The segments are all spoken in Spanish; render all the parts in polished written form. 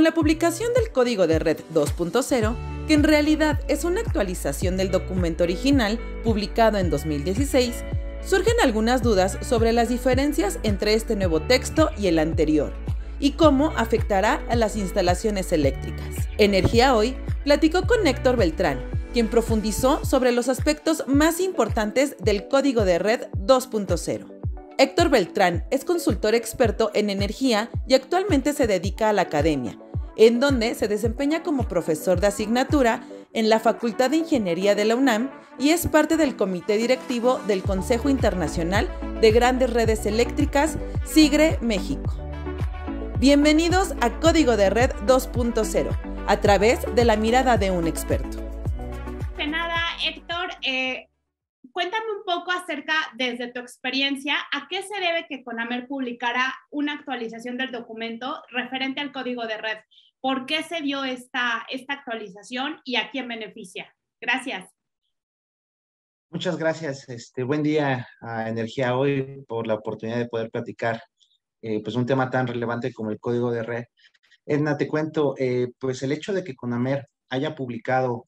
Con la publicación del Código de Red 2.0, que en realidad es una actualización del documento original publicado en 2016, surgen algunas dudas sobre las diferencias entre este nuevo texto y el anterior, y cómo afectará a las instalaciones eléctricas. Energía Hoy platicó con Héctor Beltrán, quien profundizó sobre los aspectos más importantes del Código de Red 2.0. Héctor Beltrán es consultor experto en energía y actualmente se dedica a la academia, en donde se desempeña como profesor de asignatura en la Facultad de Ingeniería de la UNAM y es parte del comité directivo del Consejo Internacional de Grandes Redes Eléctricas, SIGRE México. Bienvenidos a Código de Red 2.0, a través de la mirada de un experto. De nada, Héctor, cuéntame un poco acerca, desde tu experiencia, a qué se debe que CONAMER publicara una actualización del documento referente al código de red. ¿Por qué se dio esta actualización y a quién beneficia? Gracias. Muchas gracias. Buen día a Energía Hoy por la oportunidad de poder platicar pues un tema tan relevante como el código de red. Edna, te cuento, pues el hecho de que CONAMER haya publicado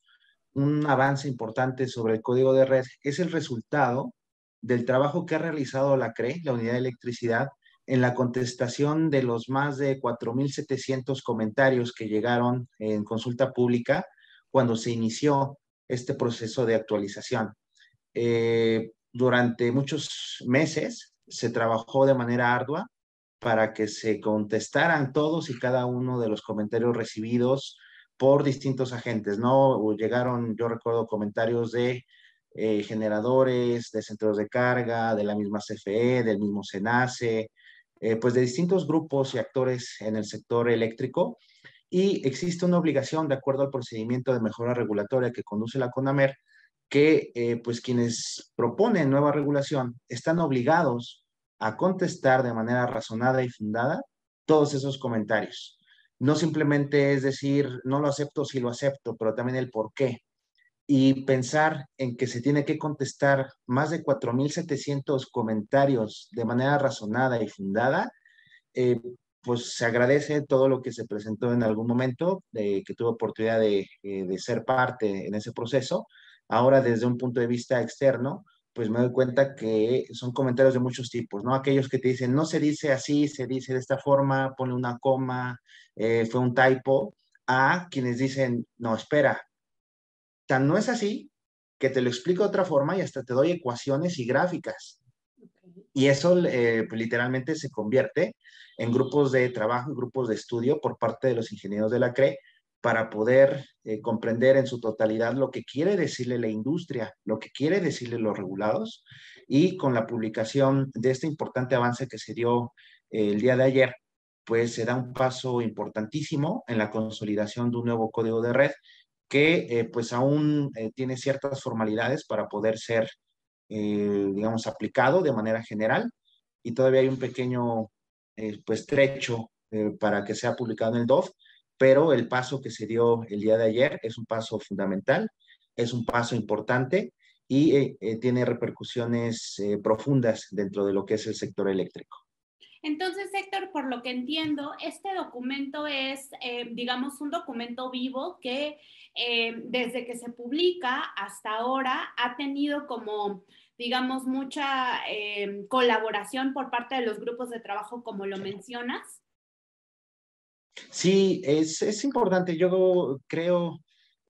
un avance importante sobre el código de red es el resultado del trabajo que ha realizado la CRE, la Unidad de Electricidad, en la contestación de los más de 4.700 comentarios que llegaron en consulta pública cuando se inició este proceso de actualización. Durante muchos meses se trabajó de manera ardua para que se contestaran todos y cada uno de los comentarios recibidos por distintos agentes, ¿no? Llegaron, yo recuerdo, comentarios de generadores, de centros de carga, de la misma CFE, del mismo SENACE, pues de distintos grupos y actores en el sector eléctrico, y existe una obligación, de acuerdo al procedimiento de mejora regulatoria que conduce la CONAMER, que pues quienes proponen nueva regulación están obligados a contestar de manera razonada y fundada todos esos comentarios. No simplemente es decir, no lo acepto, sí lo acepto, pero también el por qué. Y pensar en que se tiene que contestar más de 4.700 comentarios de manera razonada y fundada, eh, pues se agradece todo lo que se presentó en algún momento, que tuve oportunidad de ser parte en ese proceso. Ahora, desde un punto de vista externo, pues me doy cuenta que son comentarios de muchos tipos, ¿no? Aquellos que te dicen, no se dice así, se dice de esta forma, pone una coma, fue un typo, a quienes dicen, no, espera, tan no es así, que te lo explico de otra forma y hasta te doy ecuaciones y gráficas. Y eso literalmente se convierte en grupos de trabajo y grupos de estudio por parte de los ingenieros de la CRE para poder comprender en su totalidad lo que quiere decirle la industria, lo que quiere decirle los regulados. Y con la publicación de este importante avance que se dio el día de ayer, pues se da un paso importantísimo en la consolidación de un nuevo código de red que pues aún tiene ciertas formalidades para poder ser digamos, aplicado de manera general, y todavía hay un pequeño pues trecho para que sea publicado en el DOF, pero el paso que se dio el día de ayer es un paso fundamental, es un paso importante y tiene repercusiones profundas dentro de lo que es el sector eléctrico. Entonces, Héctor, por lo que entiendo, este documento es, digamos, un documento vivo que desde que se publica hasta ahora ha tenido como, digamos, mucha colaboración por parte de los grupos de trabajo, como lo mencionas. Sí, es importante. Yo creo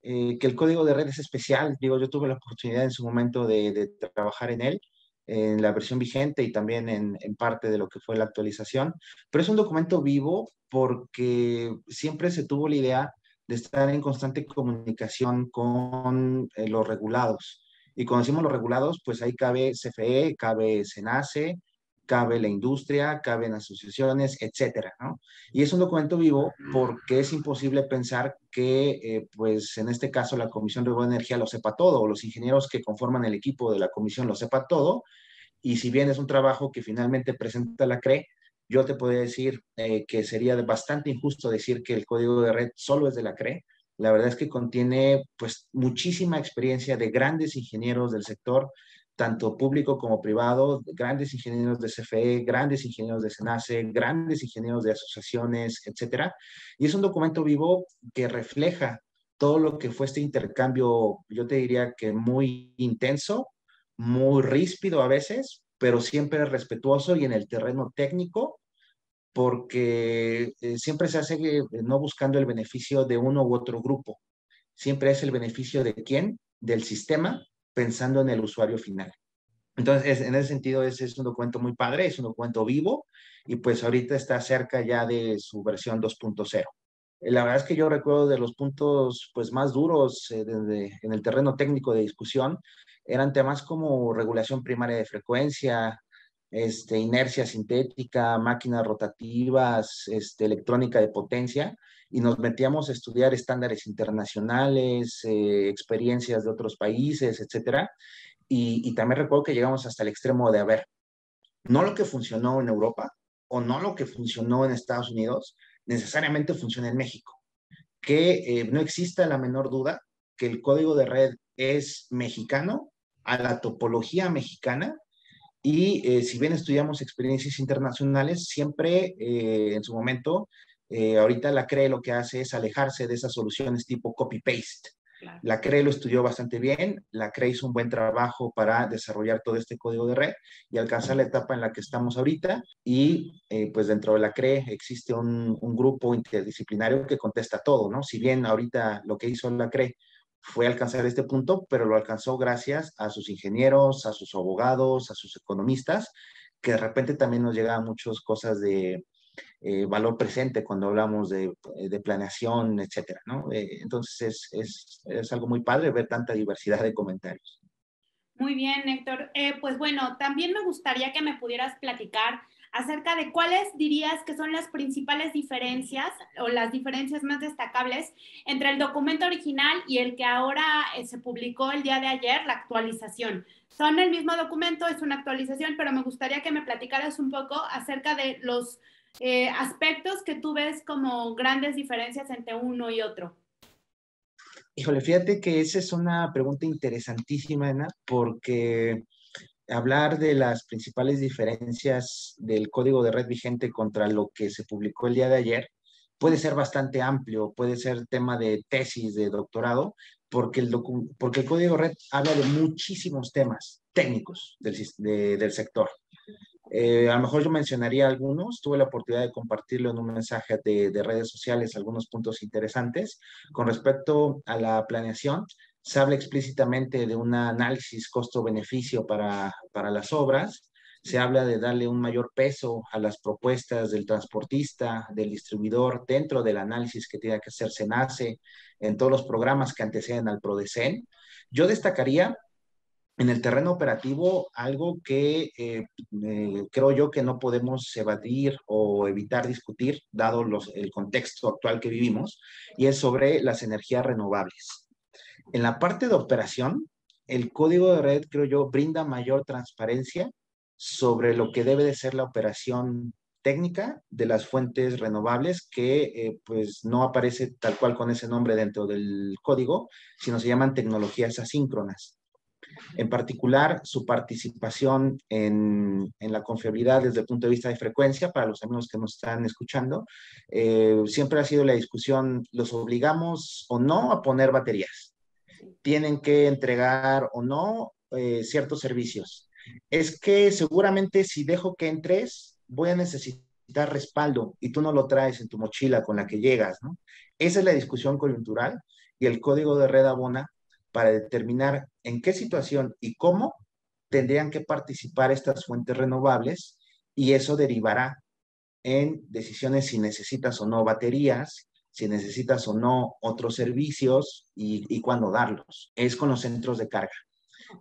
que el código de red es especial. Digo, yo tuve la oportunidad en su momento de trabajar en él, en la versión vigente y también en parte de lo que fue la actualización. Pero es un documento vivo porque siempre se tuvo la idea de estar en constante comunicación con los regulados. Y cuando decimos los regulados, pues ahí cabe CFE, cabe SENACE, cabe la industria, caben asociaciones, etcétera, ¿no? Y es un documento vivo porque es imposible pensar que, pues en este caso, la Comisión Reguladora de Energía lo sepa todo, o los ingenieros que conforman el equipo de la comisión lo sepa todo, y si bien es un trabajo que finalmente presenta la CRE, yo te podría decir que sería bastante injusto decir que el código de red solo es de la CRE. La verdad es que contiene pues muchísima experiencia de grandes ingenieros del sector, tanto público como privado, grandes ingenieros de CFE, grandes ingenieros de SENACE, grandes ingenieros de asociaciones, etcétera. Y es un documento vivo que refleja todo lo que fue este intercambio, yo te diría que muy intenso, muy ríspido a veces, pero siempre respetuoso y en el terreno técnico, porque siempre se hace no buscando el beneficio de uno u otro grupo, siempre es el beneficio de quién, del sistema, pensando en el usuario final. Entonces, en ese sentido, es un documento muy padre, es un documento vivo y pues ahorita está cerca ya de su versión 2.0. La verdad es que yo recuerdo de los puntos pues más duros en el terreno técnico de discusión, eran temas como regulación primaria de frecuencia, inercia sintética, máquinas rotativas, electrónica de potencia, y nos metíamos a estudiar estándares internacionales, experiencias de otros países, etcétera. Y también recuerdo que llegamos hasta el extremo de, a ver, no lo que funcionó en Europa o no lo que funcionó en Estados Unidos, necesariamente funciona en México. Que no exista la menor duda que el código de red es mexicano, a la topología mexicana, y si bien estudiamos experiencias internacionales, siempre en su momento, ahorita la CRE lo que hace es alejarse de esas soluciones tipo copy-paste. Claro. La CRE lo estudió bastante bien, la CRE hizo un buen trabajo para desarrollar todo este código de red y alcanzar la etapa en la que estamos ahorita, y pues dentro de la CRE existe un grupo interdisciplinario que contesta todo, ¿no? Si bien ahorita lo que hizo la CRE fue alcanzar este punto, pero lo alcanzó gracias a sus ingenieros, a sus abogados, a sus economistas, que de repente también nos llegaban muchas cosas de valor presente cuando hablamos de planeación, etcétera, ¿no? Entonces es algo muy padre ver tanta diversidad de comentarios. Muy bien, Héctor. Pues bueno, también me gustaría que me pudieras platicar acerca de cuáles dirías que son las principales diferencias o las diferencias más destacables entre el documento original y el que ahora se publicó el día de ayer, la actualización. Son el mismo documento, es una actualización, pero me gustaría que me platicaras un poco acerca de los aspectos que tú ves como grandes diferencias entre uno y otro. Híjole, fíjate que esa es una pregunta interesantísima, Ana, porque hablar de las principales diferencias del código de red vigente contra lo que se publicó el día de ayer puede ser bastante amplio, puede ser tema de tesis, de doctorado, porque porque el código red habla de muchísimos temas técnicos del sector. A lo mejor yo mencionaría algunos, tuve la oportunidad de compartirlo en un mensaje de redes sociales, algunos puntos interesantes. Con respecto a la planeación, se habla explícitamente de un análisis costo-beneficio para las obras, se habla de darle un mayor peso a las propuestas del transportista, del distribuidor, dentro del análisis que tiene que hacer SENACE, en todos los programas que anteceden al PRODECEN. Yo destacaría en el terreno operativo algo que creo yo que no podemos evadir o evitar discutir, dado el contexto actual que vivimos, y es sobre las energías renovables. En la parte de operación, el código de red, creo yo, brinda mayor transparencia sobre lo que debe de ser la operación técnica de las fuentes renovables, que pues no aparece tal cual con ese nombre dentro del código, sino se llaman tecnologías asíncronas. En particular, su participación en la confiabilidad desde el punto de vista de frecuencia, para los amigos que nos están escuchando, siempre ha sido la discusión, ¿los obligamos o no a poner baterías? ¿Tienen que entregar o no ciertos servicios? Es que seguramente si dejo que entres, voy a necesitar respaldo y tú no lo traes en tu mochila con la que llegas, ¿no? Esa es la discusión coyuntural, y el código de red abona para determinar en qué situación y cómo tendrían que participar estas fuentes renovables, y eso derivará en decisiones si necesitas o no baterías, si necesitas o no otros servicios y cuándo darlos. Es con los centros de carga.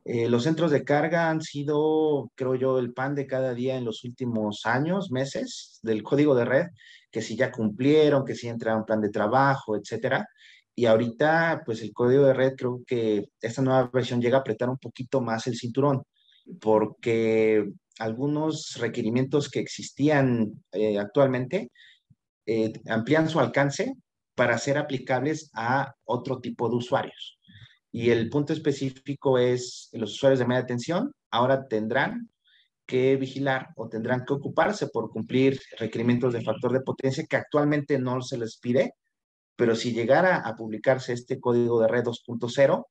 Los centros de carga han sido, creo yo, el pan de cada día en los últimos años, meses del código de red, que si ya cumplieron, que si entra un plan de trabajo, etcétera. Y ahorita, pues el código de red, creo que esta nueva versión llega a apretar un poquito más el cinturón, porque algunos requerimientos que existían actualmente amplían su alcance para ser aplicables a otro tipo de usuarios. Y el punto específico es los usuarios de media tensión, ahora tendrán que vigilar o tendrán que ocuparse por cumplir requerimientos de factor de potencia que actualmente no se les pide, pero si llegara a publicarse este código de red 2.0,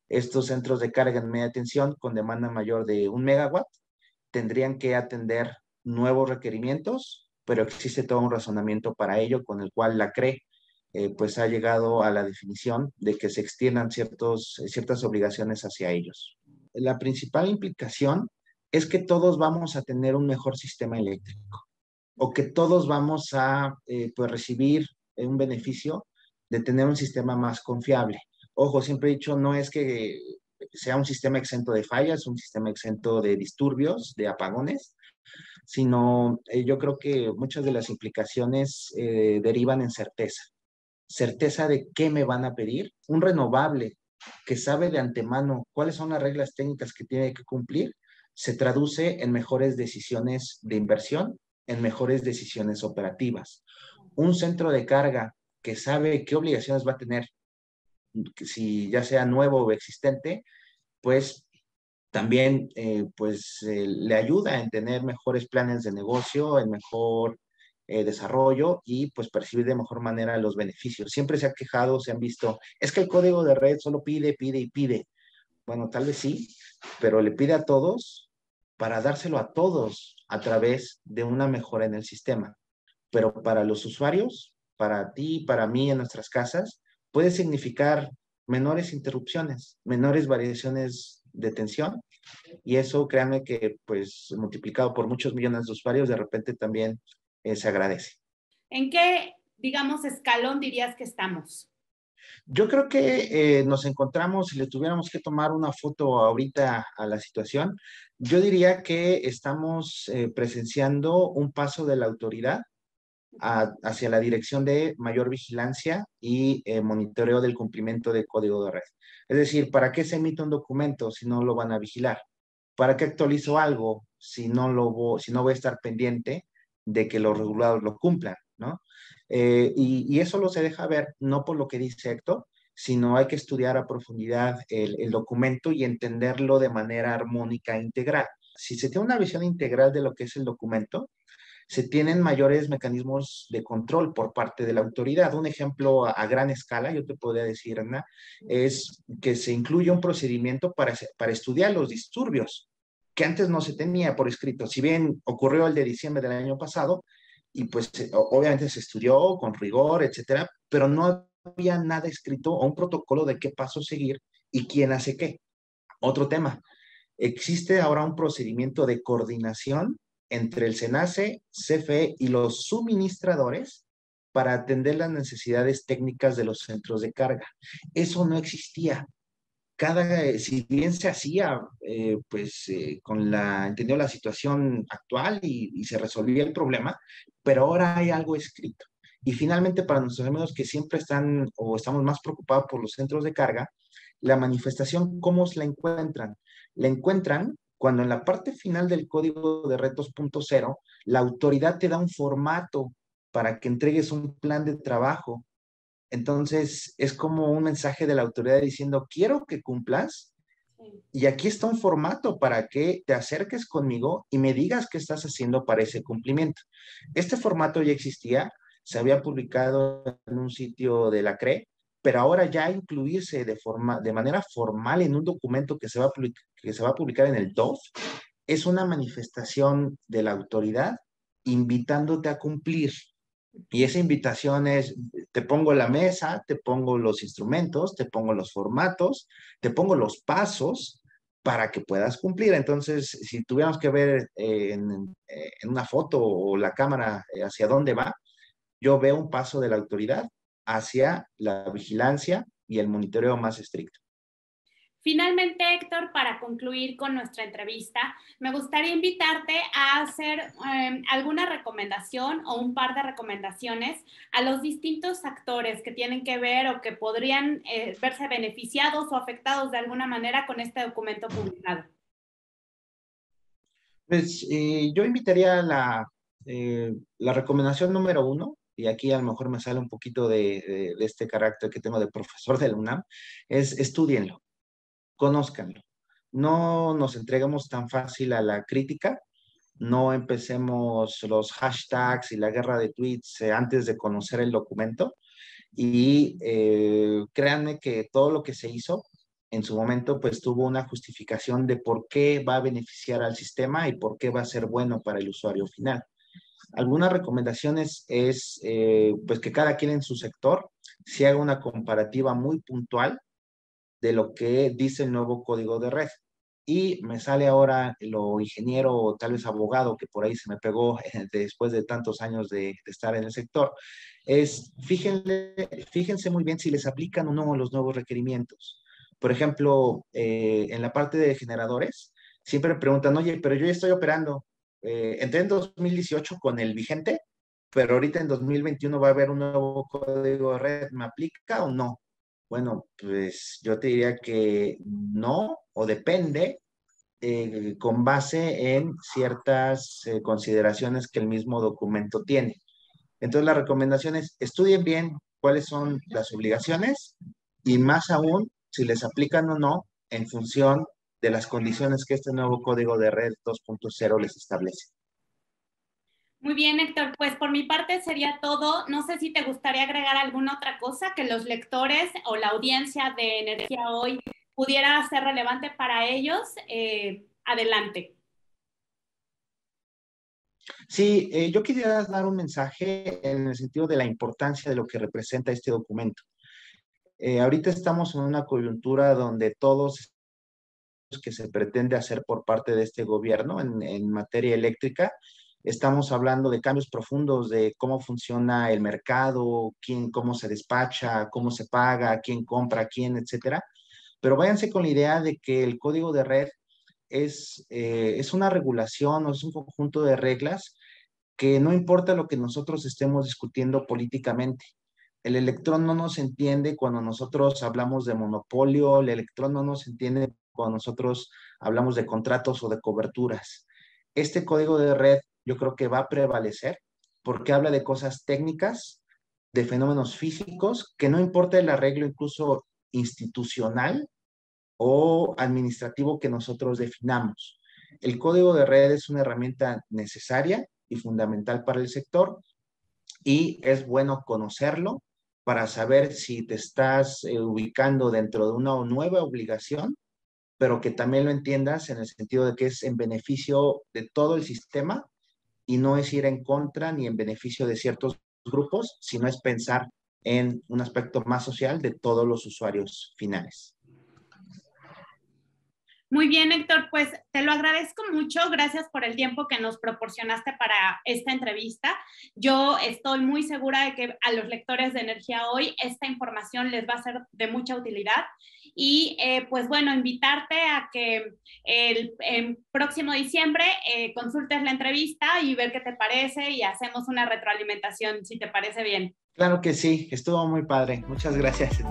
estos centros de carga en media tensión con demanda mayor de 1 megawatt tendrían que atender nuevos requerimientos, pero existe todo un razonamiento para ello con el cual la CRE pues ha llegado a la definición de que se extiendan ciertas obligaciones hacia ellos. La principal implicación es que todos vamos a tener un mejor sistema eléctrico o que todos vamos a pues recibir un beneficio de tener un sistema más confiable. Ojo, siempre he dicho, no es que sea un sistema exento de fallas, un sistema exento de disturbios, de apagones, sino yo creo que muchas de las implicaciones derivan en certeza. Certeza de qué me van a pedir. Un renovable que sabe de antemano cuáles son las reglas técnicas que tiene que cumplir, se traduce en mejores decisiones de inversión, en mejores decisiones operativas. Un centro de carga que sabe qué obligaciones va a tener, si ya sea nuevo o existente, pues también le ayuda en tener mejores planes de negocio, en mejor desarrollo y pues percibir de mejor manera los beneficios. Siempre se ha quejado, se han visto, es que el código de red solo pide, pide y pide. Bueno, tal vez sí, pero le pide a todos para dárselo a todos a través de una mejora en el sistema. Pero para los usuarios, para ti, para mí en nuestras casas, puede significar menores interrupciones, menores variaciones de tensión y eso, créanme que pues multiplicado por muchos millones de usuarios, de repente también se agradece. ¿En qué, digamos, escalón dirías que estamos? Yo creo que nos encontramos, si le tuviéramos que tomar una foto ahorita a la situación, yo diría que estamos presenciando un paso de la autoridad hacia la dirección de mayor vigilancia y monitoreo del cumplimiento del código de red. Es decir, ¿para qué se emite un documento si no lo van a vigilar? ¿Para qué actualizo algo si si no voy a estar pendiente de que los regulados lo cumplan, ¿no? Y eso lo se deja ver, no por lo que dice Héctor, sino hay que estudiar a profundidad el documento y entenderlo de manera armónica e integral. Si se tiene una visión integral de lo que es el documento, se tienen mayores mecanismos de control por parte de la autoridad. Un ejemplo a gran escala, yo te podría decir, Ana, es que se incluye un procedimiento para estudiar los disturbios, que antes no se tenía por escrito. Si bien ocurrió el de diciembre del año pasado, y pues obviamente se estudió con rigor, etcétera, pero no había nada escrito o un protocolo de qué paso seguir y quién hace qué. Otro tema, existe ahora un procedimiento de coordinación entre el SENACE, CFE y los suministradores para atender las necesidades técnicas de los centros de carga. Eso no existía. Si bien se hacía, entendió la situación actual y se resolvía el problema, pero ahora hay algo escrito. Y finalmente, para nuestros amigos que siempre están o estamos más preocupados por los centros de carga, la manifestación, ¿cómo la encuentran? La encuentran cuando en la parte final del código de red 2.0, la autoridad te da un formato para que entregues un plan de trabajo. Entonces, es como un mensaje de la autoridad diciendo, quiero que cumplas y aquí está un formato para que te acerques conmigo y me digas qué estás haciendo para ese cumplimiento. Este formato ya existía, se había publicado en un sitio de la CRE, pero ahora ya incluirse de manera formal en un documento que se va a publicar en el DOF es una manifestación de la autoridad invitándote a cumplir. Y esa invitación es, te pongo la mesa, te pongo los instrumentos, te pongo los formatos, te pongo los pasos para que puedas cumplir. Entonces, si tuviéramos que ver en una foto o la cámara hacia dónde va, yo veo un paso de la autoridad hacia la vigilancia y el monitoreo más estricto. Finalmente, Héctor, para concluir con nuestra entrevista, me gustaría invitarte a hacer alguna recomendación o un par de recomendaciones a los distintos actores que tienen que ver o que podrían verse beneficiados o afectados de alguna manera con este documento publicado. Pues yo invitaría la recomendación número 1, y aquí a lo mejor me sale un poquito de este carácter que tengo de profesor de la UNAM, es estudienlo. Conózcanlo. no nos entreguemos tan fácil a la crítica, no empecemos los hashtags y la guerra de tweets antes de conocer el documento y créanme que todo lo que se hizo en su momento pues tuvo una justificación de por qué va a beneficiar al sistema y por qué va a ser bueno para el usuario final. Algunas recomendaciones es pues que cada quien en su sector se haga una comparativa muy puntual de lo que dice el nuevo código de red. Y me sale ahora lo ingeniero o tal vez abogado que por ahí se me pegó después de tantos años de estar en el sector, es fíjense muy bien si les aplican o no los nuevos requerimientos. Por ejemplo, en la parte de generadores, siempre preguntan, oye, pero yo ya estoy operando. Entré en 2018 con el vigente, pero ahorita en 2021 va a haber un nuevo código de red, ¿me aplica o no? Bueno, pues yo te diría que no, o depende, con base en ciertas consideraciones que el mismo documento tiene. Entonces, la recomendación es estudien bien cuáles son las obligaciones y más aún si les aplican o no en función de las condiciones que este nuevo código de red 2.0 les establece. Muy bien, Héctor. Pues por mi parte sería todo. No sé si te gustaría agregar alguna otra cosa que los lectores o la audiencia de Energía Hoy pudiera ser relevante para ellos. Adelante. Sí, yo quería dar un mensaje en el sentido de la importancia de lo que representa este documento. Ahorita estamos en una coyuntura donde todos que se pretende hacer por parte de este gobierno en materia eléctrica, estamos hablando de cambios profundos de cómo funciona el mercado, cómo se despacha, cómo se paga, quién compra, quién, etcétera. Pero váyanse con la idea de que el código de red es una regulación o es un conjunto de reglas que no importa lo que nosotros estemos discutiendo políticamente. El electrón no nos entiende cuando nosotros hablamos de monopolio, el electrón no nos entiende cuando nosotros hablamos de contratos o de coberturas. Este código de red yo creo que va a prevalecer porque habla de cosas técnicas, de fenómenos físicos, que no importa el arreglo incluso institucional o administrativo que nosotros definamos. El código de red es una herramienta necesaria y fundamental para el sector y es bueno conocerlo para saber si te estás ubicando dentro de una nueva obligación, pero que también lo entiendas en el sentido de que es en beneficio de todo el sistema y no es ir en contra ni en beneficio de ciertos grupos, sino es pensar en un aspecto más social de todos los usuarios finales. Muy bien, Héctor, pues te lo agradezco mucho. Gracias por el tiempo que nos proporcionaste para esta entrevista. Yo estoy muy segura de que a los lectores de Energía Hoy esta información les va a ser de mucha utilidad. Y pues bueno, invitarte a que el próximo diciembre consultes la entrevista y ver qué te parece y hacemos una retroalimentación, si te parece bien. Claro que sí, estuvo muy padre. Muchas gracias.